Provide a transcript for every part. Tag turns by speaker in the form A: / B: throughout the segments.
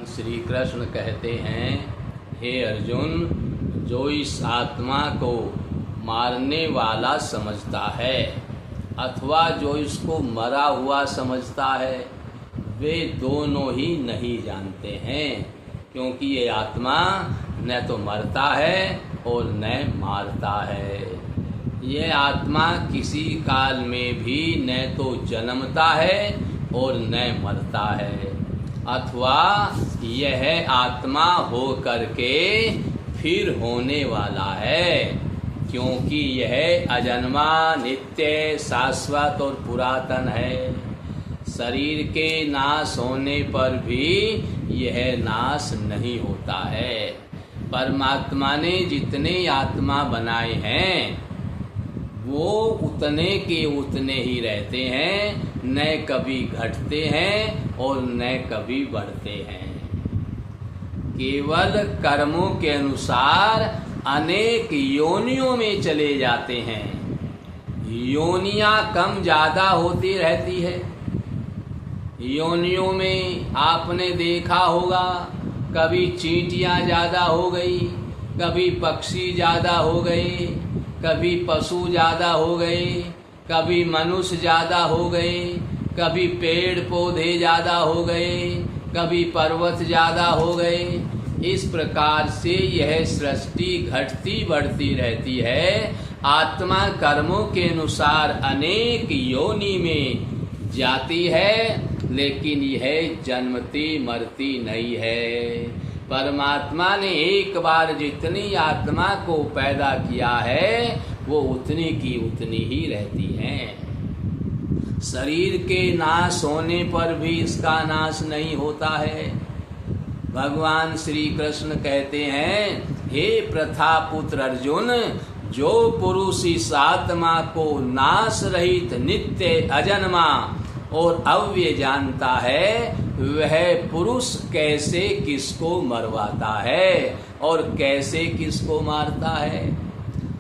A: श्री कृष्ण कहते हैं, हे अर्जुन, जो इस आत्मा को मारने वाला समझता है अथवा जो इसको मरा हुआ समझता है, वे दोनों ही नहीं जानते हैं, क्योंकि ये आत्मा न तो मरता है और न मारता है। ये आत्मा किसी काल में भी न तो जन्मता है और न मरता है, अथवा यह आत्मा हो करके फिर होने वाला है, क्योंकि यह अजन्मा, नित्य, शाश्वत और पुरातन है। शरीर के नाश होने पर भी यह नाश नहीं होता है। परमात्मा ने जितने आत्मा बनाए हैं वो उतने के उतने ही रहते हैं, न कभी घटते हैं और न कभी बढ़ते हैं। केवल कर्मों के अनुसार अनेक योनियों में चले जाते हैं। योनियां कम ज्यादा होती रहती है। योनियों में आपने देखा होगा, कभी चींटियां ज्यादा हो गई, कभी पक्षी ज्यादा हो गए, कभी पशु ज्यादा हो गए, कभी मनुष्य ज्यादा हो गए, कभी पेड़ पौधे ज्यादा हो गए, कभी पर्वत ज्यादा हो गए। इस प्रकार से यह सृष्टि घटती बढ़ती रहती है। आत्मा कर्मों के अनुसार अनेक योनि में जाती है, लेकिन यह जन्मती मरती नहीं है। परमात्मा ने एक बार जितनी आत्मा को पैदा किया है वो उतनी की उतनी ही रहती हैं। शरीर के नाश होने पर भी इसका नाश नहीं होता है। भगवान श्री कृष्ण कहते हैं, हे प्रथा पुत्र अर्जुन, जो पुरुष इस आत्मा को नाश रहित, नित्य, अजन्मा और अव्यय जानता है, वह पुरुष कैसे किसको मरवाता है और कैसे किसको मारता है।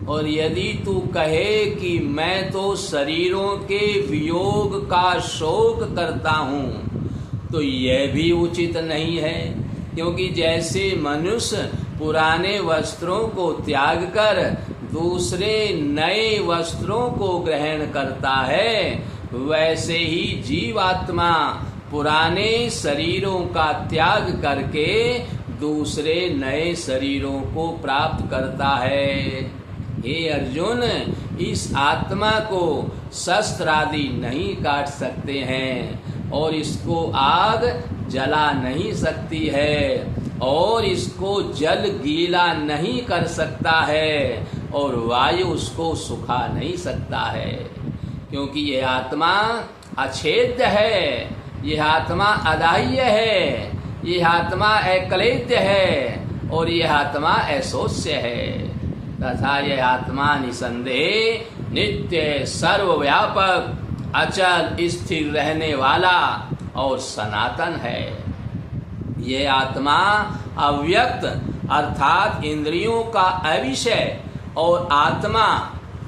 A: और यदि तू कहे कि मैं तो शरीरों के वियोग का शोक करता हूँ, तो यह भी उचित नहीं है, क्योंकि जैसे मनुष्य पुराने वस्त्रों को त्याग कर दूसरे नए वस्त्रों को ग्रहण करता है, वैसे ही जीवात्मा पुराने शरीरों का त्याग करके दूसरे नए शरीरों को प्राप्त करता है। हे अर्जुन, इस आत्मा को शस्त्र आदि नहीं काट सकते हैं और इसको आग जला नहीं सकती है और इसको जल गीला नहीं कर सकता है और वायु उसको सुखा नहीं सकता है, क्योंकि यह आत्मा अछेद्य है, यह आत्मा अदाह्य है, यह आत्मा अक्लेद्य है और यह आत्मा अशोच्य है। तथा यह आत्मा निसंदेह नित्य, सर्वव्यापक, अचल, स्थिर रहने वाला और सनातन है। यह आत्मा अव्यक्त अर्थात इंद्रियों का अविषय और आत्मा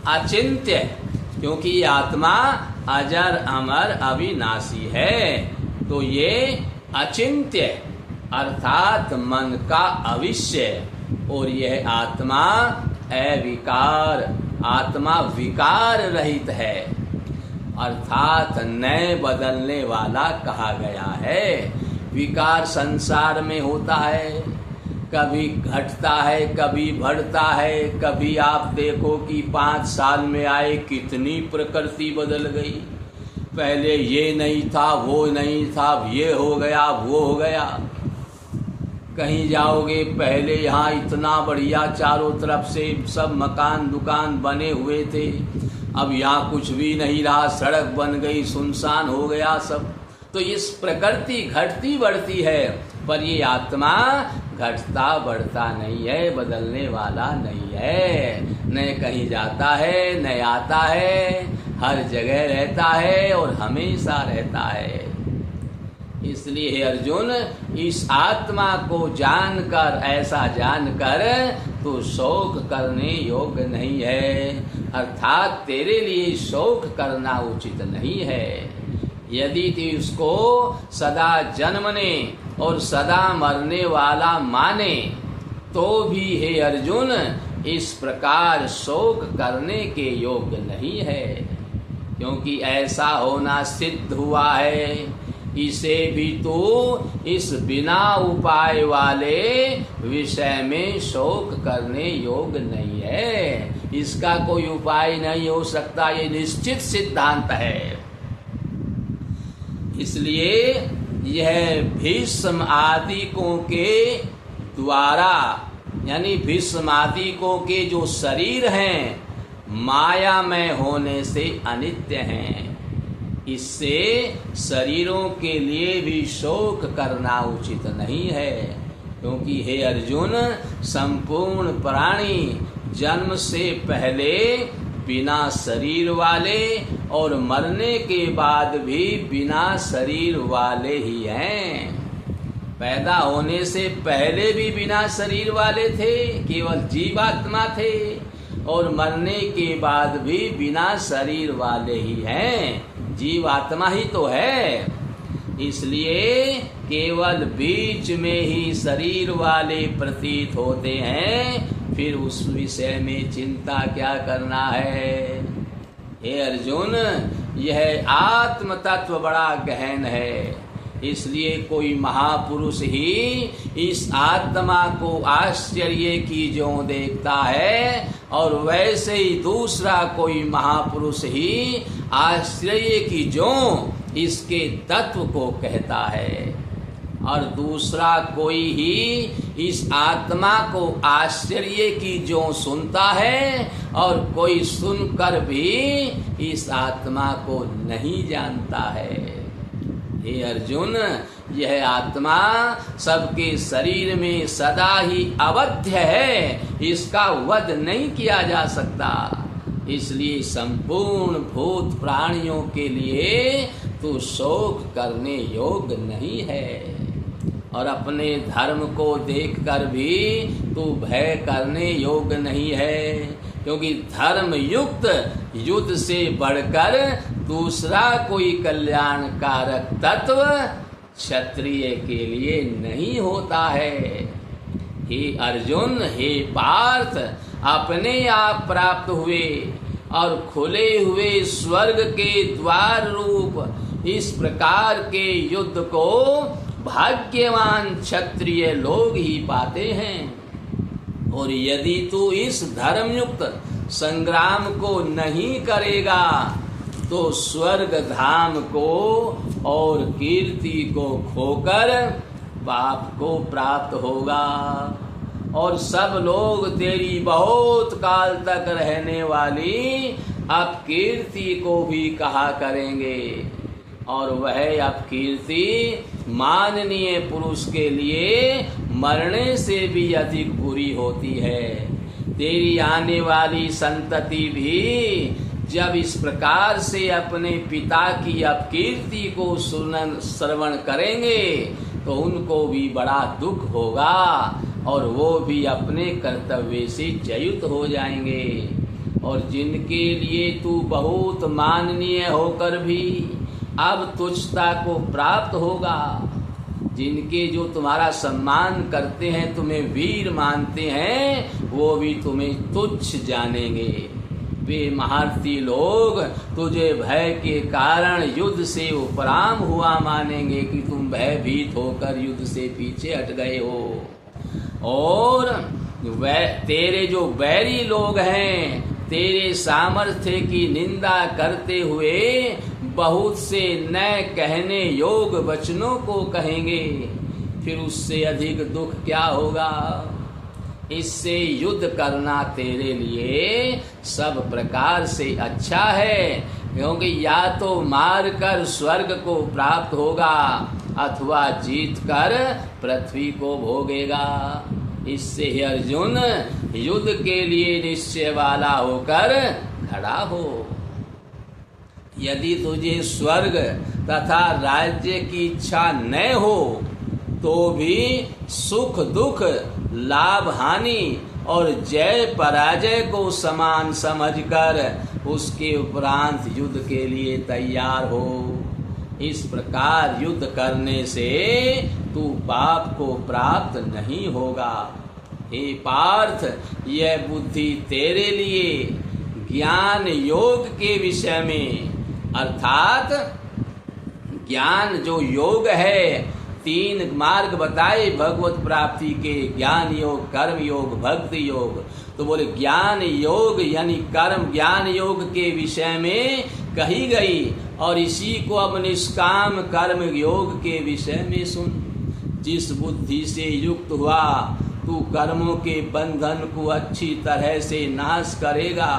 A: अचिंत्य, क्योंकि ये आत्मा अजर, अमर, अविनाशी है, तो ये अचिंत्य अर्थात मन का अविषय, और यह आत्मा अविकार, आत्मा विकार रहित है, अर्थात नए बदलने वाला कहा गया है। विकार संसार में होता है, कभी घटता है, कभी बढ़ता है। कभी आप देखो कि 5 साल में आए कितनी प्रकृति बदल गई। पहले ये नहीं था, वो नहीं था, ये हो गया, वो हो गया। कहीं जाओगे, पहले यहाँ इतना बढ़िया चारों तरफ से सब मकान दुकान बने हुए थे, अब यहाँ कुछ भी नहीं रहा, सड़क बन गई, सुनसान हो गया सब। तो इस प्रकृति घटती बढ़ती है, पर ये आत्मा घटता बढ़ता नहीं है, बदलने वाला नहीं है, न कहीं जाता है न आता है, हर जगह रहता है और हमेशा रहता है। इसलिए हे अर्जुन, इस आत्मा को जानकर, ऐसा जानकर तो शोक करने योग्य नहीं है, अर्थात तेरे लिए शोक करना उचित नहीं है। यदि तू उसको सदा जन्मने और सदा मरने वाला माने तो भी हे अर्जुन इस प्रकार शोक करने के योग्य नहीं है, क्योंकि ऐसा होना सिद्ध हुआ है। इसे भी तो इस बिना उपाय वाले विषय में शोक करने योग्य नहीं है, इसका कोई उपाय नहीं हो सकता, ये निश्चित सिद्धांत है। इसलिए यह भीष्म आदिकों के द्वारा, यानी भीष्म आदिकों के जो शरीर हैं मायामय होने से अनित्य हैं, इससे शरीरों के लिए भी शोक करना उचित नहीं है। क्योंकि हे अर्जुन, संपूर्ण प्राणी जन्म से पहले बिना शरीर वाले और मरने के बाद भी बिना शरीर वाले ही हैं। पैदा होने से पहले भी बिना शरीर वाले थे, केवल जीवात्मा थे, और मरने के बाद भी बिना शरीर वाले ही हैं, जीवात्मा ही तो है। इसलिए केवल बीच में ही शरीर वाले प्रतीत होते हैं, फिर उस विषय में चिंता क्या करना है। हे अर्जुन, यह आत्म तत्व बड़ा गहन है, इसलिए कोई महापुरुष ही इस आत्मा को आश्चर्य की ज्यों देखता है, और वैसे ही दूसरा कोई महापुरुष ही आश्चर्य की ज्यों इसके तत्व को कहता है, और दूसरा कोई ही इस आत्मा को आश्चर्य की ज्यों सुनता है, और कोई सुनकर भी इस आत्मा को नहीं जानता है। हे अर्जुन, यह आत्मा सबके शरीर में सदा ही अवध्य है, इसका वध नहीं किया जा सकता। इसलिए संपूर्ण भूत प्राणियों के लिए तू शोक करने योग्य नहीं है, और अपने धर्म को देखकर भी तू भय करने योग्य नहीं है, क्योंकि धर्म युक्त युद्ध से बढ़कर दूसरा कोई कल्याणकारक तत्व क्षत्रिय के लिए नहीं होता है। हे अर्जुन, हे पार्थ, अपने आप प्राप्त हुए और खुले हुए स्वर्ग के द्वार रूप इस प्रकार के युद्ध को भाग्यवान क्षत्रिय लोग ही पाते हैं। और यदि तू इस धर्मयुक्त संग्राम को नहीं करेगा तो स्वर्ग धाम को और कीर्ति को खोकर पाप को प्राप्त होगा, और सब लोग तेरी बहुत काल तक रहने वाली अपकीर्ति को भी कहा करेंगे, और वह अपकीर्ति माननीय पुरुष के लिए मरने से भी अधिक बुरी होती है। तेरी आने वाली संतति भी जब इस प्रकार से अपने पिता की अपकीर्ति को श्रवण करेंगे तो उनको भी बड़ा दुख होगा, और वो भी अपने कर्तव्य से च्युत हो जाएंगे। और जिनके लिए तू बहुत माननीय होकर भी अब तुच्छता को प्राप्त होगा, जिनके जो तुम्हारा सम्मान करते हैं, तुम्हें वीर मानते हैं, वो भी तुम्हें तुच्छ जानेंगे। वे महारथी लोग तुझे भय के कारण युद्ध से उपराम हुआ मानेंगे कि तुम भयभीत होकर युद्ध से पीछे हट गए हो। और तेरे जो बैरी लोग हैं, तेरे सामर्थ्य की निंदा करते हुए बहुत से नए कहने योग वचनों को कहेंगे, फिर उससे अधिक दुख क्या होगा। इससे युद्ध करना तेरे लिए सब प्रकार से अच्छा है, क्योंकि या तो मार कर स्वर्ग को प्राप्त होगा अथवा जीत कर पृथ्वी को भोगेगा। इससे ही अर्जुन युद्ध के लिए निश्चय वाला होकर खड़ा हो। यदि तुझे स्वर्ग तथा राज्य की इच्छा न हो तो भी सुख दुख, लाभ हानि और जय पराजय को समान समझकर उसके उपरांत युद्ध के लिए तैयार हो। इस प्रकार युद्ध करने से तू पाप को प्राप्त नहीं होगा। हे पार्थ, यह बुद्धि तेरे लिए ज्ञान योग के विषय में, अर्थात ज्ञान जो योग है, 3 मार्ग बताए भगवत प्राप्ति के, ज्ञान योग, कर्म योग, भक्ति योग। तो बोले ज्ञान योग यानी कर्म ज्ञान योग के विषय में कही गई, और इसी को अब निष्काम कर्म योग के विषय में सुन। जिस बुद्धि से युक्त हुआ तू कर्मों के बंधन को अच्छी तरह से नाश करेगा।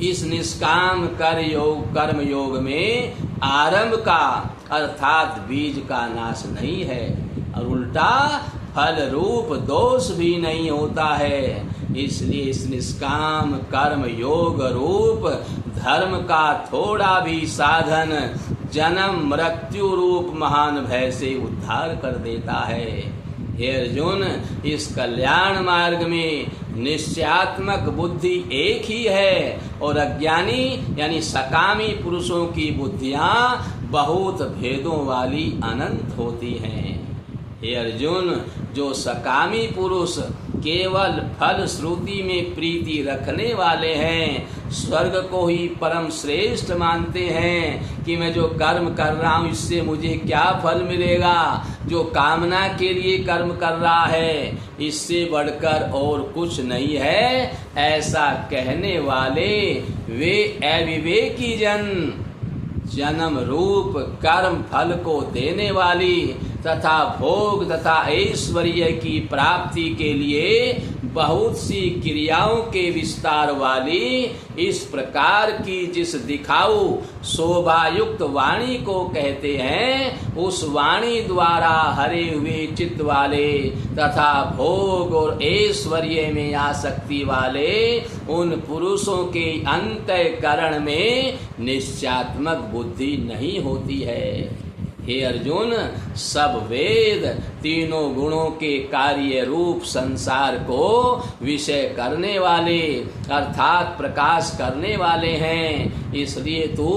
A: इस निष्काम कर्म योग में आरंभ का अर्थात बीज का नाश नहीं है, और उल्टा फल रूप दोष भी नहीं होता है। इसलिए इस निष्काम कर्म योग रूप धर्म का थोड़ा भी साधन जन्म मृत्यु रूप महान भय से उद्धार कर देता है। हे अर्जुन, इस कल्याण मार्ग में निश्चयात्मक बुद्धि एक ही है, और अज्ञानी यानी सकामी पुरुषों की बुद्धियां बहुत भेदों वाली अनंत होती हैं। हे अर्जुन, जो सकामी पुरुष केवल फल श्रुति में प्रीति रखने वाले हैं, स्वर्ग को ही परम श्रेष्ठ मानते हैं कि मैं जो कर्म कर रहा हूँ इससे मुझे क्या फल मिलेगा, जो कामना के लिए कर्म कर रहा है इससे बढ़कर और कुछ नहीं है, ऐसा कहने वाले वे अविवेकी जन्म रूप कर्म फल को देने वाली तथा भोग तथा ऐश्वर्य की प्राप्ति के लिए बहुत सी क्रियाओं के विस्तार वाली इस प्रकार की जिस दिखाऊ शोभायुक्त वाणी को कहते हैं, उस वाणी द्वारा हरे हुए चित्त वाले तथा भोग और ऐश्वर्य में आसक्ति वाले उन पुरुषों के अंतःकरण में निश्चयात्मक बुद्धि नहीं होती है। हे अर्जुन, सब वेद तीनों गुणों के कार्य रूप संसार को विषय करने वाले अर्थात प्रकाश करने वाले हैं। इसलिए तू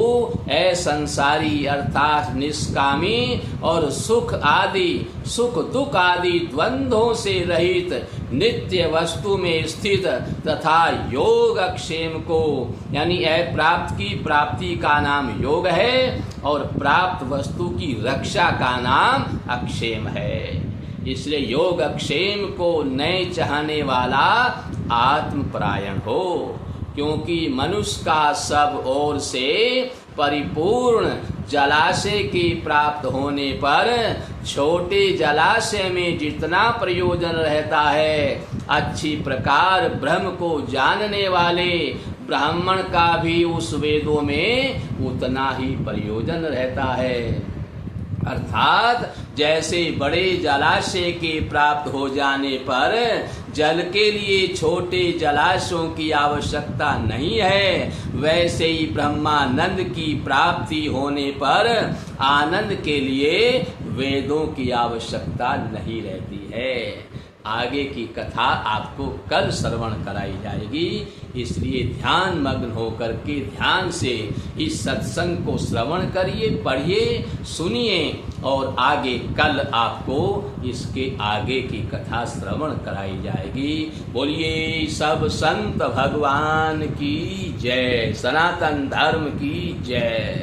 A: असंसारी अर्थात निष्कामी और सुख दुख आदि द्वंद्वों से रहित नित्य वस्तु में स्थित तथा योग क्षेम को यानी अप्राप्त की प्राप्ति का नाम योग है, और प्राप्त वस्तु की रक्षा का नाम अक्षेम है। इसलिए योग अक्षेम को न चाहने वाला आत्मपरायण हो, क्योंकि मनुष्य का सब ओर से परिपूर्ण जलाशय के प्राप्त होने पर छोटे जलाशय में जितना प्रयोजन रहता है, अच्छी प्रकार ब्रह्म को जानने वाले ब्राह्मण का भी उस वेदों में उतना ही प्रयोजन रहता है। अर्थात जैसे बड़े जलाशय के प्राप्त हो जाने पर जल के लिए छोटे जलाशयों की आवश्यकता नहीं है, वैसे ही ब्रह्मानंद की प्राप्ति होने पर आनंद के लिए वेदों की आवश्यकता नहीं रहती है। आगे की कथा आपको कल श्रवण कराई जाएगी, इसलिए ध्यान मग्न होकर के ध्यान से इस सत्संग को श्रवण करिए, पढ़िए, सुनिए, और आगे कल आपको इसके आगे की कथा श्रवण कराई जाएगी। बोलिए सब संत भगवान की जय, सनातन धर्म की जय।